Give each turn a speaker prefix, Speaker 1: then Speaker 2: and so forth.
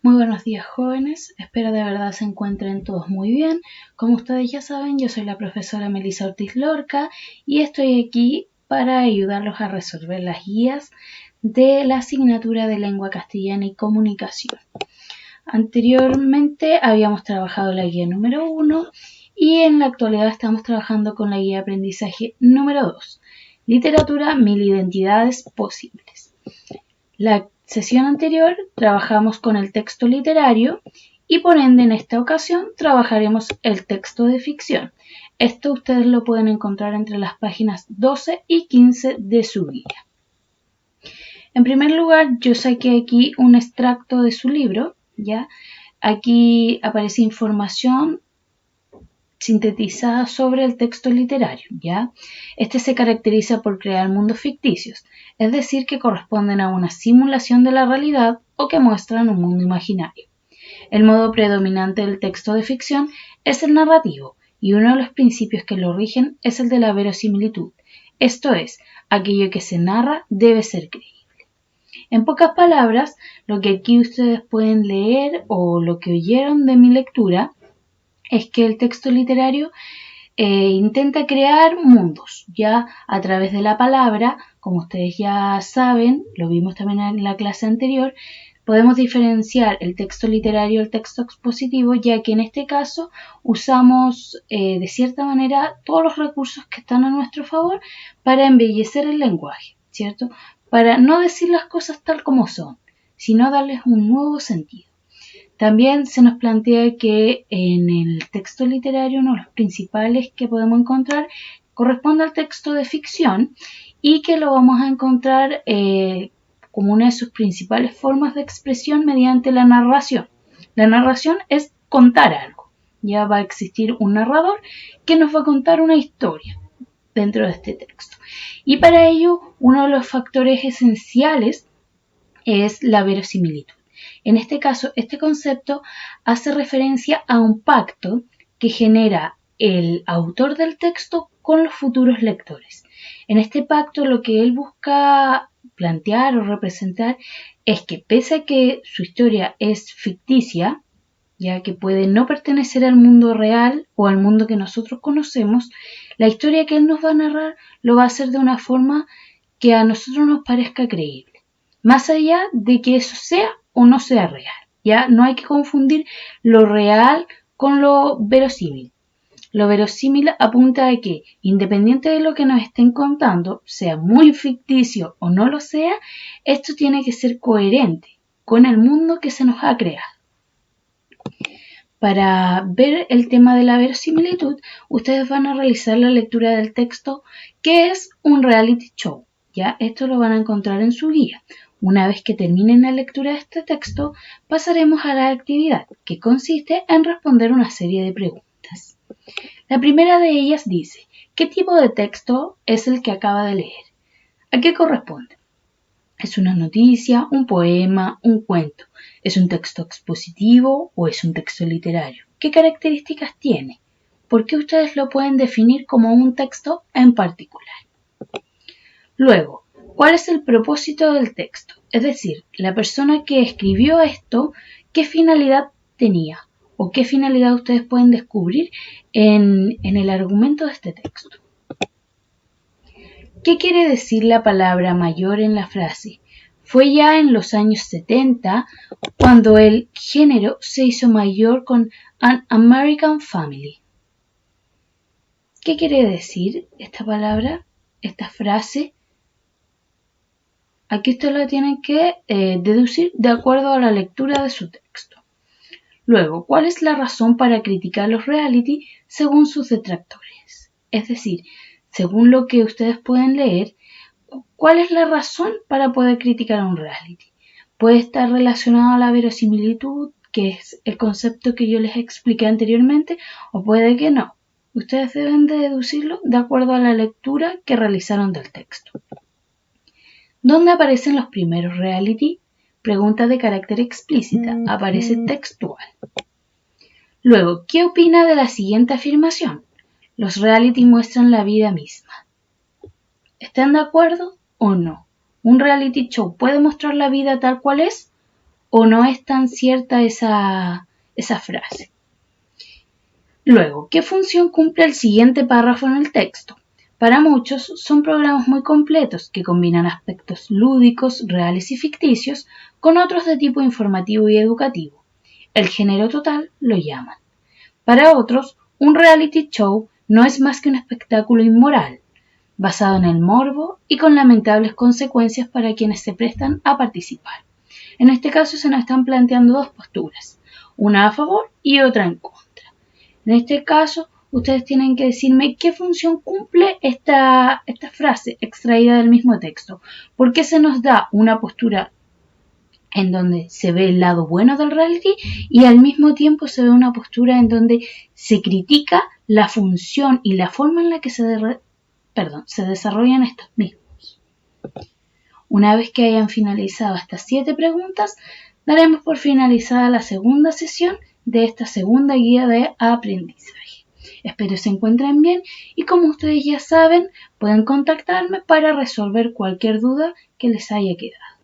Speaker 1: Muy buenos días, jóvenes, espero de verdad se encuentren todos muy bien. Como ustedes ya saben, yo soy la profesora Melissa Ortiz Lorca y estoy aquí para ayudarlos a resolver las guías de la asignatura de Lengua Castellana y Comunicación. Anteriormente habíamos trabajado la guía número 1 y en la actualidad estamos trabajando con la guía de aprendizaje número 2, Literatura, 1000 identidades posibles. La sesión anterior trabajamos con el texto literario y por ende en esta ocasión trabajaremos el texto de ficción. Esto ustedes lo pueden encontrar entre las páginas 12 y 15 de su guía. En primer lugar, yo saqué aquí un extracto de su libro, ¿ya? Aquí aparece información sintetizada sobre el texto literario, ¿ya? Este se caracteriza por crear mundos ficticios, es decir, que corresponden a una simulación de la realidad o que muestran un mundo imaginario. El modo predominante del texto de ficción es el narrativo, y uno de los principios que lo rigen es el de la verosimilitud, esto es, aquello que se narra debe ser creíble. En pocas palabras, lo que aquí ustedes pueden leer o lo que oyeron de mi lectura es que el texto literario intenta crear mundos, ya a través de la palabra, como ustedes ya saben, lo vimos también en la clase anterior, podemos diferenciar el texto literario del texto expositivo, ya que en este caso usamos de cierta manera todos los recursos que están a nuestro favor para embellecer el lenguaje, ¿cierto? Para no decir las cosas tal como son, sino darles un nuevo sentido. También se nos plantea que en el texto literario uno de los principales que podemos encontrar corresponde al texto de ficción y que lo vamos a encontrar como una de sus principales formas de expresión mediante la narración. La narración es contar algo. Ya va a existir un narrador que nos va a contar una historia dentro de este texto. Y para ello, uno de los factores esenciales es la verosimilitud. En este caso, este concepto hace referencia a un pacto que genera el autor del texto con los futuros lectores. En este pacto lo que él busca plantear o representar es que pese a que su historia es ficticia, ya que puede no pertenecer al mundo real o al mundo que nosotros conocemos, la historia que él nos va a narrar lo va a hacer de una forma que a nosotros nos parezca creíble, más allá de que eso sea o no sea real. Ya no hay que confundir lo real con lo verosímil. Lo verosímil apunta a que, independiente de lo que nos estén contando, sea muy ficticio o no lo sea, esto tiene que ser coherente con el mundo que se nos ha creado. Para ver el tema de la verosimilitud, ustedes van a realizar la lectura del texto, que es un reality show. Ya, esto lo van a encontrar en su guía. Una vez que terminen la lectura de este texto, pasaremos a la actividad, que consiste en responder una serie de preguntas. La primera de ellas dice, ¿qué tipo de texto es el que acaba de leer? ¿A qué corresponde? ¿Es una noticia, un poema, un cuento? ¿Es un texto expositivo o es un texto literario? ¿Qué características tiene? ¿Por qué ustedes lo pueden definir como un texto en particular? Luego, ¿cuál es el propósito del texto? Es decir, la persona que escribió esto, ¿qué finalidad tenía? ¿O qué finalidad ustedes pueden descubrir en el argumento de este texto? ¿Qué quiere decir la palabra mayor en la frase? Fue ya en los años 70 cuando el género se hizo mayor con An American Family. ¿Qué quiere decir esta palabra, esta frase? Aquí ustedes lo tienen que deducir de acuerdo a la lectura de su texto. Luego, ¿cuál es la razón para criticar los reality según sus detractores? Es decir, según lo que ustedes pueden leer, ¿cuál es la razón para poder criticar a un reality? Puede estar relacionado a la verosimilitud, que es el concepto que yo les expliqué anteriormente, o puede que no. Ustedes deben de deducirlo de acuerdo a la lectura que realizaron del texto. ¿Dónde aparecen los primeros reality? Pregunta de carácter explícita. Aparece textual. Luego, ¿qué opina de la siguiente afirmación? Los reality muestran la vida misma. ¿Están de acuerdo o no? ¿Un reality show puede mostrar la vida tal cual es o no es tan cierta esa frase. Luego, ¿qué función cumple el siguiente párrafo en el texto? Para muchos son programas muy completos que combinan aspectos lúdicos, reales y ficticios con otros de tipo informativo y educativo. El género total lo llaman. Para otros, un reality show no es más que un espectáculo inmoral, basado en el morbo y con lamentables consecuencias para quienes se prestan a participar. En este caso se nos están planteando dos posturas, una a favor y otra en contra. En este caso, ustedes tienen que decirme qué función cumple esta frase extraída del mismo texto. ¿Por qué se nos da una postura en donde se ve el lado bueno del reality y al mismo tiempo se ve una postura en donde se critica la función y la forma en la que se desarrollan estos mismos? Una vez que hayan finalizado estas 7 preguntas, daremos por finalizada la segunda sesión de esta segunda guía de aprendizaje. Espero se encuentren bien y como ustedes ya saben, pueden contactarme para resolver cualquier duda que les haya quedado.